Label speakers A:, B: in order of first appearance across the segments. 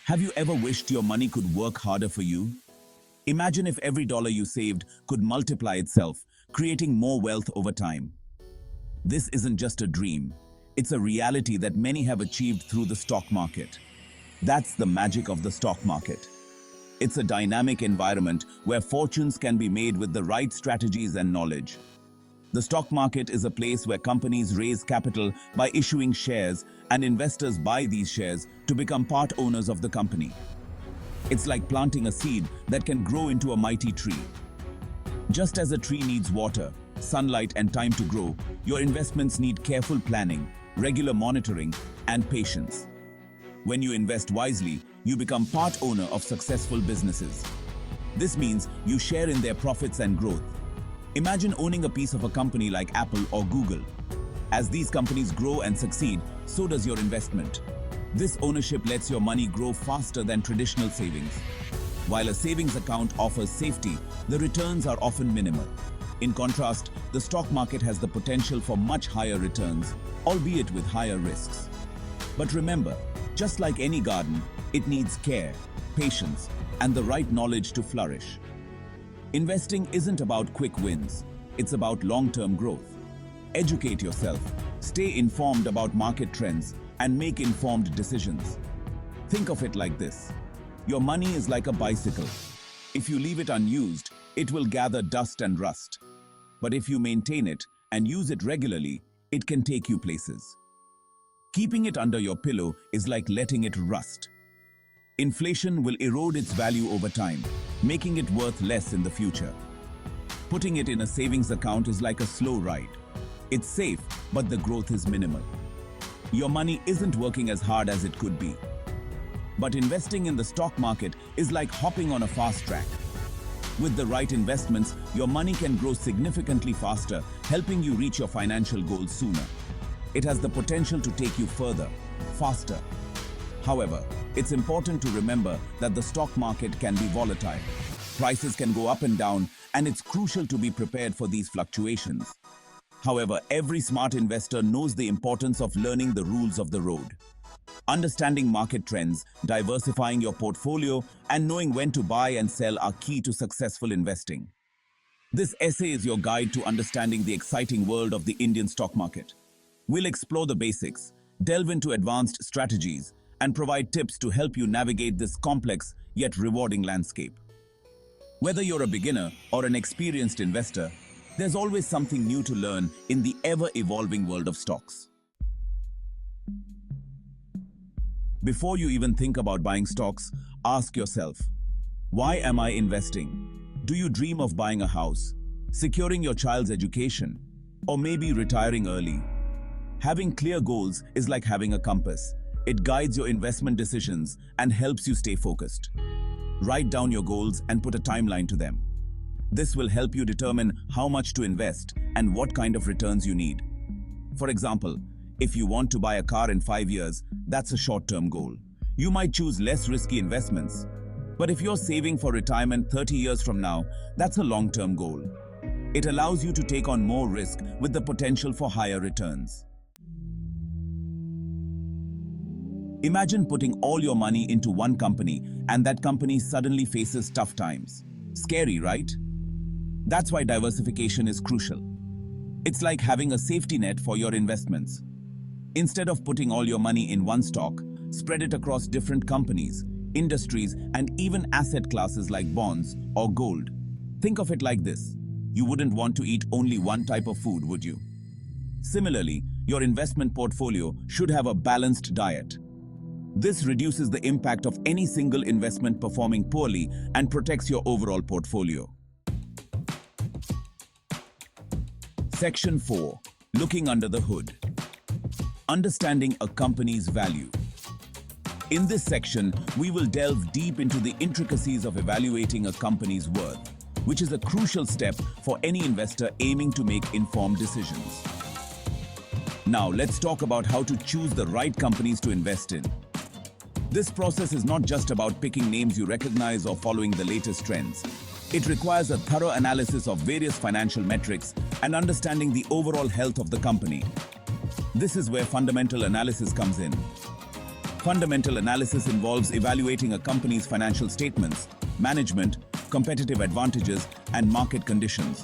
A: Have you ever wished your money could work harder for you? Imagine if every dollar you saved could multiply itself, creating more wealth over time. This isn't just a dream. It's a reality that many have achieved through the stock market. That's the magic of the stock market. It's a dynamic environment where fortunes can be made with the right strategies and knowledge. The stock market is a place where companies raise capital by issuing shares and investors buy these shares to become part owners of the company. It's like planting a seed that can grow into a mighty tree. Just as a tree needs water, sunlight, and time to grow, your investments need careful planning, regular monitoring, and patience. When you invest wisely, you become part owner of successful businesses. This means you share in their profits and growth. Imagine owning a piece of a company like Apple or Google. As these companies grow and succeed, so does your investment. This ownership lets your money grow faster than traditional savings. While a savings account offers safety, the returns are often minimal. In contrast, the stock market has the potential for much higher returns, albeit with higher risks. But remember, just like any garden, it needs care, patience, and the right knowledge to flourish. Investing isn't about quick wins, it's about long-term growth. Educate yourself, stay informed about market trends, and make informed decisions. Think of it like this. Your money is like a bicycle. If you leave it unused, it will gather dust and rust. But if you maintain it and use it regularly, it can take you places. Keeping it under your pillow is like letting it rust. Inflation will erode its value over time, making it worth less in the future. Putting it in a savings account is like a slow ride. It's safe, but the growth is minimal. Your money isn't working as hard as it could be. But investing in the stock market is like hopping on a fast track. With the right investments, your money can grow significantly faster, helping you reach your financial goals sooner. It has the potential to take you further, faster. However, it's important to remember that the stock market can be volatile. Prices can go up and down, and it's crucial to be prepared for these fluctuations. However, every smart investor knows the importance of learning the rules of the road. Understanding market trends, diversifying your portfolio, and knowing when to buy and sell are key to successful investing. This essay is your guide to understanding the exciting world of the Indian stock market. We'll explore the basics, delve into advanced strategies, and provide tips to help you navigate this complex yet rewarding landscape. Whether you're a beginner or an experienced investor, there's always something new to learn in the ever-evolving world of stocks. Before you even think about buying stocks, ask yourself, why am I investing? Do you dream of buying a house, securing your child's education, or maybe retiring early? Having clear goals is like having a compass. It guides your investment decisions and helps you stay focused. Write down your goals and put a timeline to them. This will help you determine how much to invest and what kind of returns you need. For example, if you want to buy a car in 5 years, that's a short-term goal. You might choose less risky investments. But if you're saving for retirement 30 years from now, that's a long-term goal. It allows you to take on more risk with the potential for higher returns. Imagine putting all your money into one company and that company suddenly faces tough times. Scary, right? That's why diversification is crucial. It's like having a safety net for your investments. Instead of putting all your money in one stock, spread it across different companies, industries, and even asset classes like bonds or gold. Think of it like this. You wouldn't want to eat only one type of food, would you? Similarly, your investment portfolio should have a balanced diet. This reduces the impact of any single investment performing poorly and protects your overall portfolio. Section 4. Looking under the hood. Understanding a company's value. In this section, we will delve deep into the intricacies of evaluating a company's worth, which is a crucial step for any investor aiming to make informed decisions. Now, let's talk about how to choose the right companies to invest in. This process is not just about picking names you recognize or following the latest trends. It requires a thorough analysis of various financial metrics and understanding the overall health of the company. This is where fundamental analysis comes in. Fundamental analysis involves evaluating a company's financial statements, management, competitive advantages, and market conditions.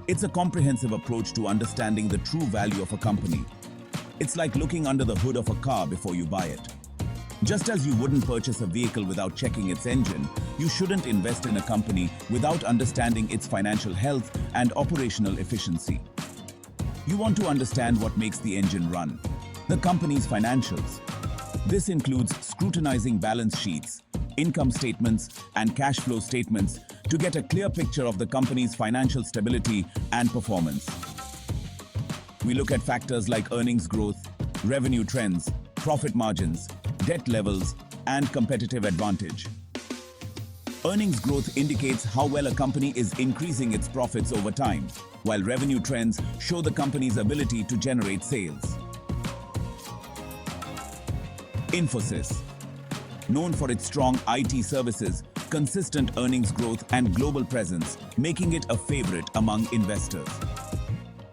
A: It's a comprehensive approach to understanding the true value of a company. It's like looking under the hood of a car before you buy it. Just as you wouldn't purchase a vehicle without checking its engine, you shouldn't invest in a company without understanding its financial health and operational efficiency. You want to understand what makes the engine run, the company's financials. This includes scrutinizing balance sheets, income statements, and cash flow statements to get a clear picture of the company's financial stability and performance. We look at factors like earnings growth, revenue trends, profit margins, debt levels, and competitive advantage. Earnings growth indicates how well a company is increasing its profits over time, while revenue trends show the company's ability to generate sales. Infosys, known for its strong IT services, consistent earnings growth, and global presence, making it a favorite among investors.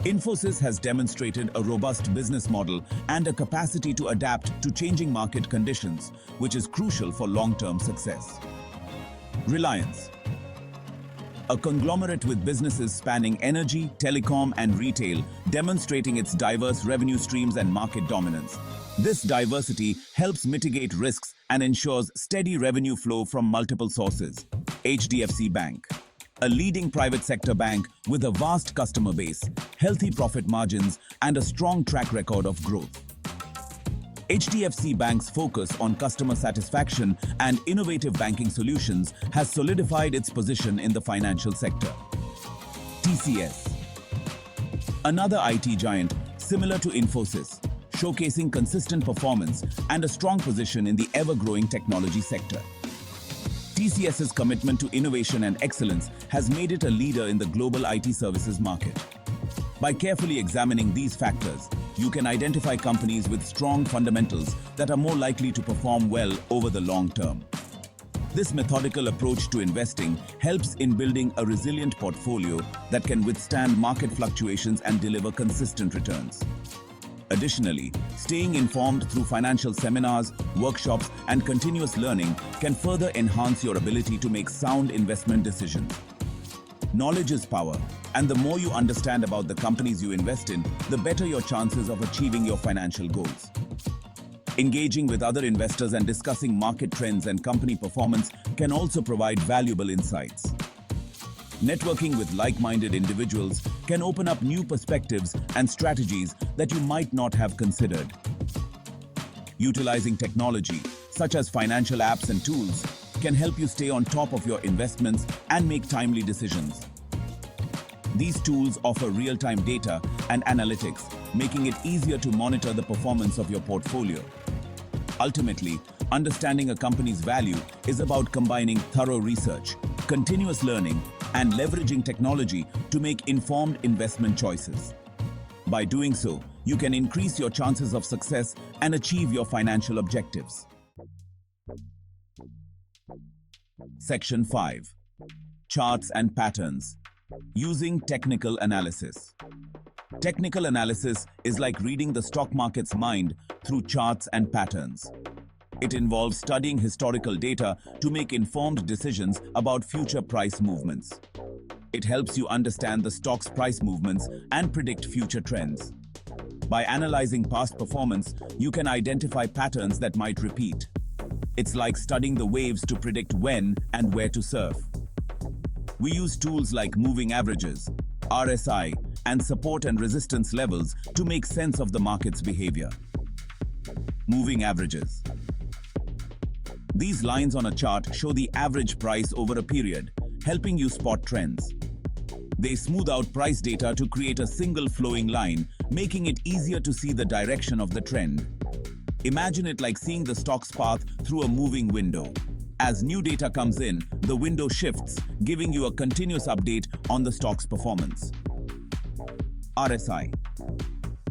A: Infosys has demonstrated a robust business model and a capacity to adapt to changing market conditions, which is crucial for long-term success. Reliance, a conglomerate with businesses spanning energy, telecom, and retail, demonstrating its diverse revenue streams and market dominance. This diversity helps mitigate risks and ensures steady revenue flow from multiple sources. HDFC Bank, a leading private sector bank with a vast customer base, healthy profit margins, and a strong track record of growth. HDFC Bank's focus on customer satisfaction and innovative banking solutions has solidified its position in the financial sector. TCS, another IT giant similar to Infosys, showcasing consistent performance and a strong position in the ever-growing technology sector. TCS's commitment to innovation and excellence has made it a leader in the global IT services market. By carefully examining these factors, you can identify companies with strong fundamentals that are more likely to perform well over the long term. This methodical approach to investing helps in building a resilient portfolio that can withstand market fluctuations and deliver consistent returns. Additionally, staying informed through financial seminars, workshops, and continuous learning can further enhance your ability to make sound investment decisions. Knowledge is power, and the more you understand about the companies you invest in, the better your chances of achieving your financial goals. Engaging with other investors and discussing market trends and company performance can also provide valuable insights. Networking with like-minded individuals can open up new perspectives and strategies that you might not have considered. Utilizing technology, such as financial apps and tools, can help you stay on top of your investments and make timely decisions. These tools offer real-time data and analytics, making it easier to monitor the performance of your portfolio. Ultimately, understanding a company's value is about combining thorough research, continuous learning, and leveraging technology to make informed investment choices. By doing so, you can increase your chances of success and achieve your financial objectives. Section 5. Charts and Patterns. Using technical analysis. Technical analysis is like reading the stock market's mind through charts and patterns. It involves studying historical data to make informed decisions about future price movements. It helps you understand the stock's price movements and predict future trends. By analyzing past performance, you can identify patterns that might repeat. It's like studying the waves to predict when and where to surf. We use tools like moving averages, RSI, and support and resistance levels to make sense of the market's behavior. Moving averages. These lines on a chart show the average price over a period, helping you spot trends. They smooth out price data to create a single flowing line, making it easier to see the direction of the trend. Imagine it like seeing the stock's path through a moving window. As new data comes in, the window shifts, giving you a continuous update on the stock's performance. RSI.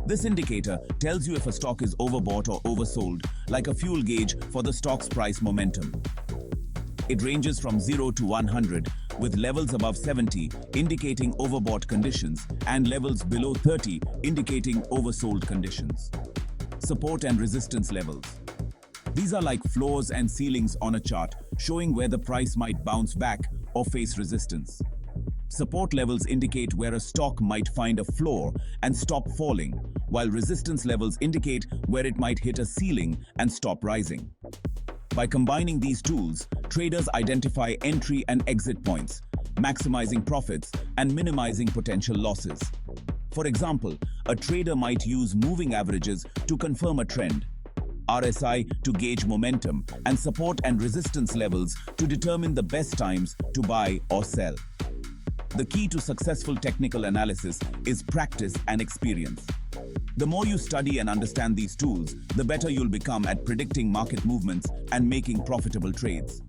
A: This indicator tells you if a stock is overbought or oversold, like a fuel gauge for the stock's price momentum. It ranges from 0 to 100, with levels above 70 indicating overbought conditions and levels below 30 indicating oversold conditions. Support and resistance levels. These are like floors and ceilings on a chart, showing where the price might bounce back or face resistance. Support levels indicate where a stock might find a floor and stop falling, while resistance levels indicate where it might hit a ceiling and stop rising. By combining these tools, traders identify entry and exit points, maximizing profits and minimizing potential losses. For example, a trader might use moving averages to confirm a trend, RSI to gauge momentum, and support and resistance levels to determine the best times to buy or sell. The key to successful technical analysis is practice and experience. The more you study and understand these tools, the better you'll become at predicting market movements and making profitable trades.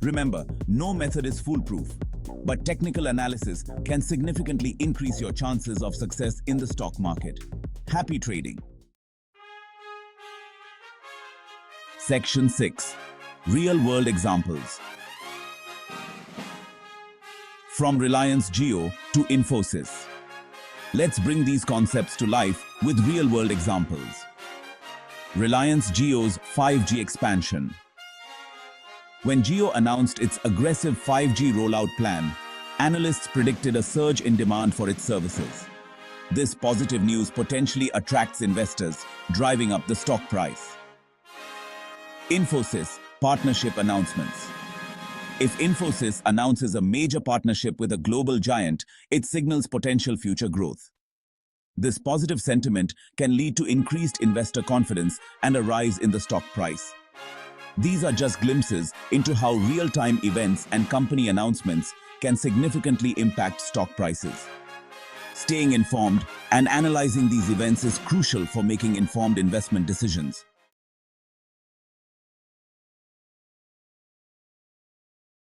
A: Remember, no method is foolproof, but technical analysis can significantly increase your chances of success in the stock market. Happy trading! Section 6. Real-world examples. From Reliance Jio to Infosys. Let's bring these concepts to life with real-world examples. Reliance Jio's 5G expansion. When Jio announced its aggressive 5G rollout plan, analysts predicted a surge in demand for its services. This positive news potentially attracts investors, driving up the stock price. Infosys partnership announcements. If Infosys announces a major partnership with a global giant, it signals potential future growth. This positive sentiment can lead to increased investor confidence and a rise in the stock price. These are just glimpses into how real-time events and company announcements can significantly impact stock prices. Staying informed and analyzing these events is crucial for making informed investment decisions.